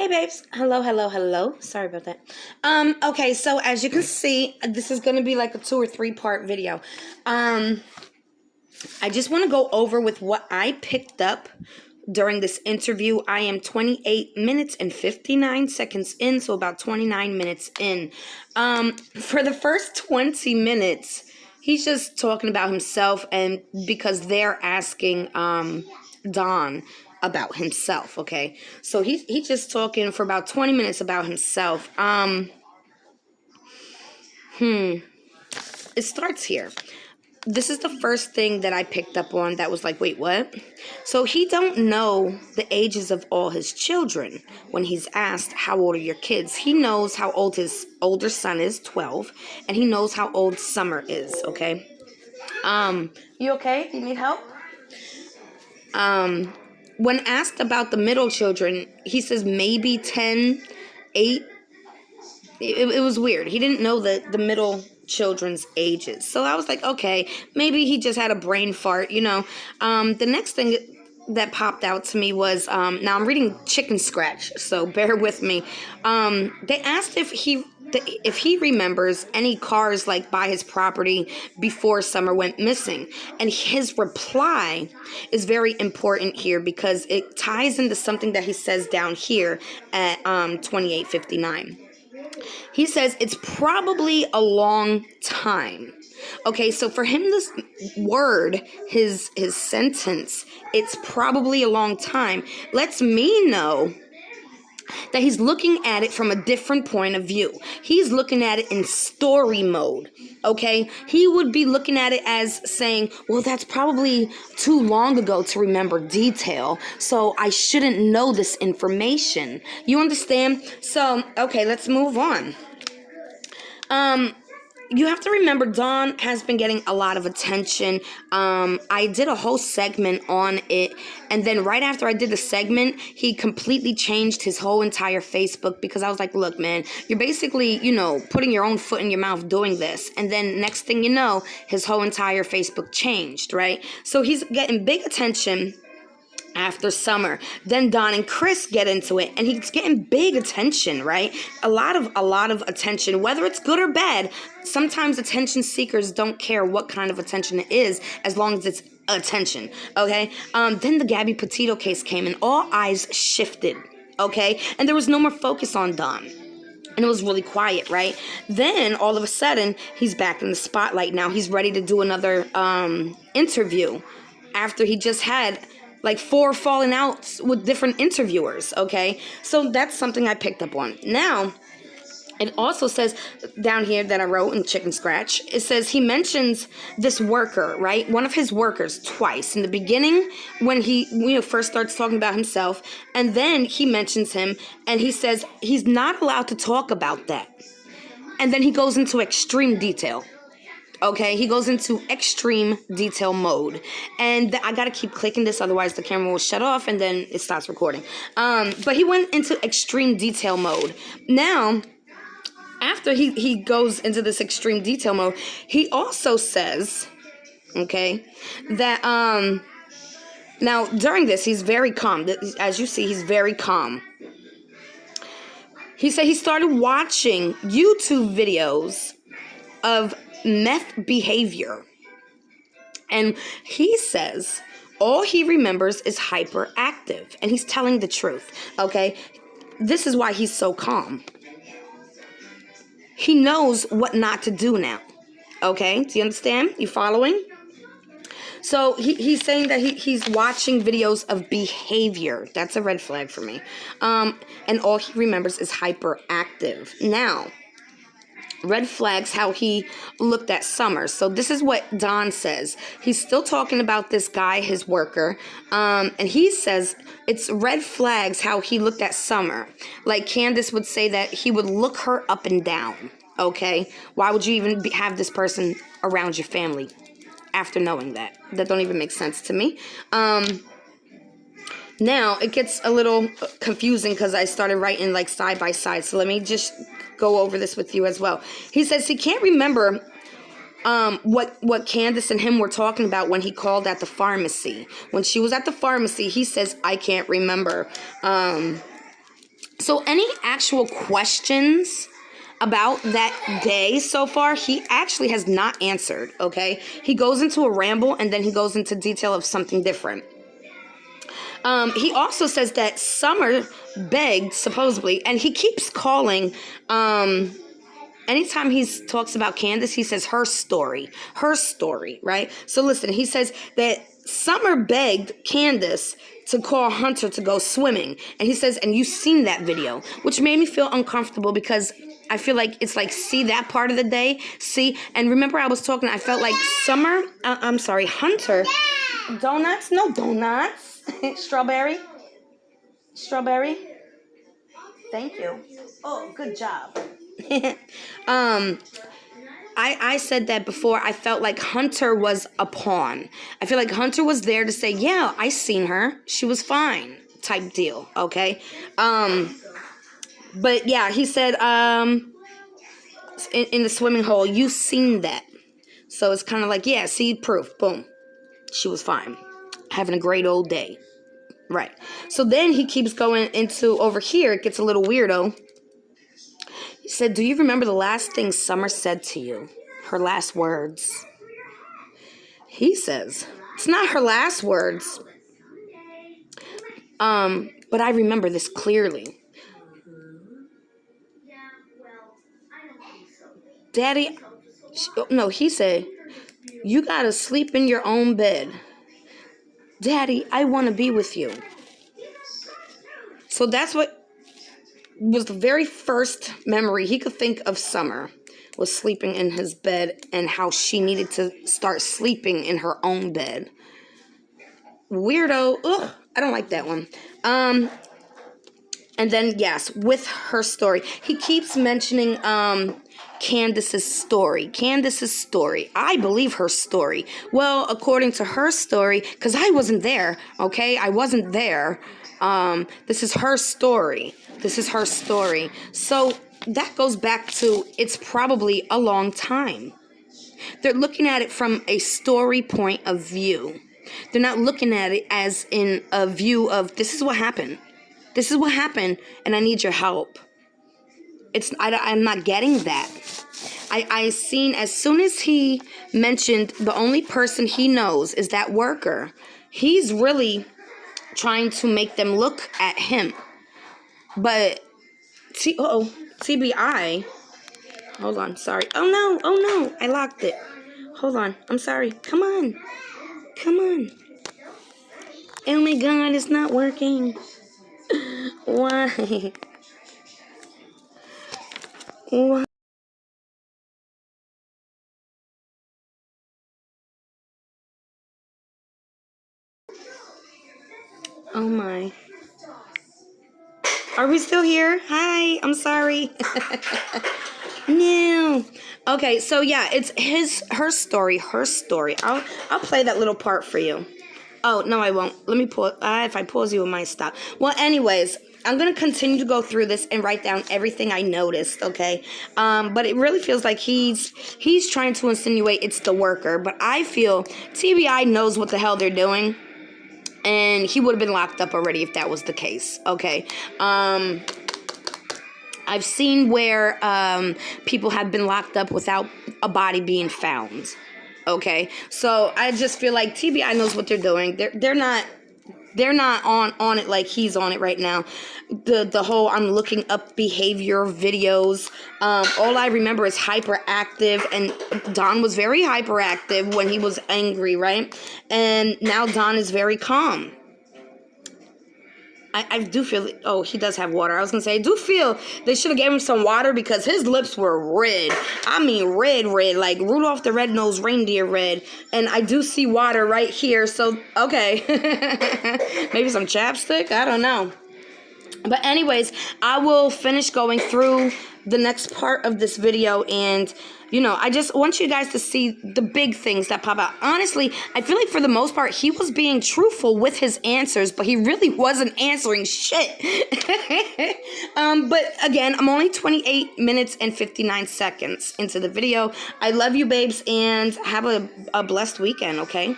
Hey babes. Hello, hello, hello. Sorry about that. Okay, so as you can see, this is gonna be like a 2 or 3 part video. I just want to go over with what I picked up during this interview. I am 28 minutes and 59 seconds in, so about 29 minutes in. For the first 20 minutes, he's just talking about himself, and because they're asking Don about himself, okay? So he's just talking for about 20 minutes about himself. It starts here. This is the first thing that I picked up on that was like, wait, what? So he don't know the ages of all his children when he's asked, how old are your kids? He knows how old his older son is, 12, and he knows how old Summer is, okay? You okay? You need help? When asked about the middle children, he says maybe 10, 8. It was weird. He didn't know the middle children's ages. So I was like, okay, maybe he just had a brain fart, you know. The next thing that popped out to me was, now I'm reading Chicken Scratch, so bear with me. They asked if he remembers any cars like by his property before Summer went missing. And his reply is very important here because it ties into something that he says down here at 28:59. He says it's probably a long time. Okay, so for him, this word, his sentence, it's probably a long time, lets me know that he's looking at it from a different point of view. He's looking at it in story mode, okay? He would be looking at it as saying, well, that's probably too long ago to remember detail, so I shouldn't know this information. You understand? So, okay, let's move on. You have to remember Don has been getting a lot of attention. I did a whole segment on it, and then right after I did the segment, he completely changed his whole entire Facebook because I was like, look, man, you're basically, putting your own foot in your mouth doing this. And then next thing you know, his whole entire Facebook changed, right? So he's getting big attention after Summer. Then Don and Chris get into it, and he's getting big attention, right? A lot of attention, whether it's good or bad. Sometimes attention seekers don't care what kind of attention it is, as long as it's attention, okay? Then the Gabby Petito case came, and all eyes shifted, okay? And there was no more focus on Don. And it was really quiet, right? Then, all of a sudden, he's back in the spotlight now. He's ready to do another interview after he just had like 4 falling outs with different interviewers, okay? So that's something I picked up on. Now, it also says down here that I wrote in Chicken Scratch, it says he mentions this worker, right? One of his workers twice. In the beginning, when he first starts talking about himself, and then he mentions him, and he says he's not allowed to talk about that. And then he goes into extreme detail. Okay, he goes into extreme detail mode. And I got to keep clicking this, otherwise the camera will shut off and then it stops recording. But he went into extreme detail mode. Now, after he goes into this extreme detail mode, he also says, okay, that, now during this, he's very calm. As you see, he's very calm. He said he started watching YouTube videos of meth behavior. And he says all he remembers is hyperactive. And he's telling the truth, okay? This is why he's so calm. He knows what not to do now, okay? Do you understand? You following? So he's saying that he's watching videos of behavior. That's a red flag for me. And all he remembers is hyperactive. Now, red flags how he looked at Summer. So this is what Don says. He's still talking about this guy, his worker. And he says it's red flags how he looked at Summer. Like Candace would say that he would look her up and down. Okay? Why would you even have this person around your family after knowing that? That don't even make sense to me. Now, it gets a little confusing because I started writing like side by side. So let me just go over this with you as well. He says he can't remember what Candace and him were talking about when he called at the pharmacy. When she was at the pharmacy, he says, I can't remember. So any actual questions about that day so far, he actually has not answered, okay? He goes into a ramble and then he goes into detail of something different. He also says that Summer begged, supposedly, and he keeps calling, anytime he talks about Candace, he says her story, right? So listen, he says that Summer begged Candace to call Hunter to go swimming. And he says, and you've seen that video, which made me feel uncomfortable because I feel like it's like, see that part of the day? See? And remember I was talking, I felt like Hunter. Donuts? No donuts. Strawberry? Thank you. Oh, good job. I said that before. I felt like Hunter was a pawn. I feel like Hunter was there to say, yeah, I seen her. She was fine type deal, okay? But yeah, he said, in the swimming hole, you seen that. So it's kind of like, yeah, see, proof. Boom. She was fine. Having a great old day. Right. So then he keeps going into over here. It gets a little weirdo. He said, do you remember the last thing Summer said to you? Her last words. He says, it's not her last words. But I remember this clearly. Daddy, no, he said, you gotta sleep in your own bed. Daddy, I want to be with you. So that's what was the very first memory he could think of Summer, was sleeping in his bed and how she needed to start sleeping in her own bed. Weirdo. Ugh, I don't like that one. And then, yes, with her story. He keeps mentioning Candace's story. I believe her story. Well, according to her story, because I wasn't there, okay? I wasn't there. This is her story. So that goes back to, it's probably a long time. They're looking at it from a story point of view. They're not looking at it as in a view of, this is what happened. And I need your help. I'm not getting that. I seen, as soon as he mentioned the only person he knows is that worker, he's really trying to make them look at him. But, TBI. Hold on, sorry. Oh no, I locked it. Hold on, I'm sorry. Come on. Oh my God, it's not working. Why? Why? Oh my. Are we still here? Hi, I'm sorry. No. Okay, so yeah, it's her story. I'll play that little part for you. Oh, no, I won't. Let me pause. If I pause you, it might stop. Well, anyways, I'm going to continue to go through this and write down everything I noticed, okay? But it really feels like he's trying to insinuate it's the worker. But I feel TBI knows what the hell they're doing. And he would have been locked up already if that was the case, okay? I've seen where people have been locked up without a body being found. Okay, so I just feel like TBI knows what they're doing. They're not on it like he's on it right now. The whole I'm looking up behavior videos. All I remember is hyperactive, and Don was very hyperactive when he was angry, right? And now Don is very calm. I do feel, oh, he does have water. I was going to say, I do feel they should have gave him some water because his lips were red. I mean, red, like Rudolph the Red-Nosed Reindeer red. And I do see water right here. So, okay. Maybe some chapstick? I don't know. But anyways, I will finish going through the next part of this video, and I just want you guys to see the big things that pop out. Honestly, I feel like for the most part, he was being truthful with his answers, but he really wasn't answering shit. But again, I'm only 28 minutes and 59 seconds into the video. I love you, babes, and have a blessed weekend, okay?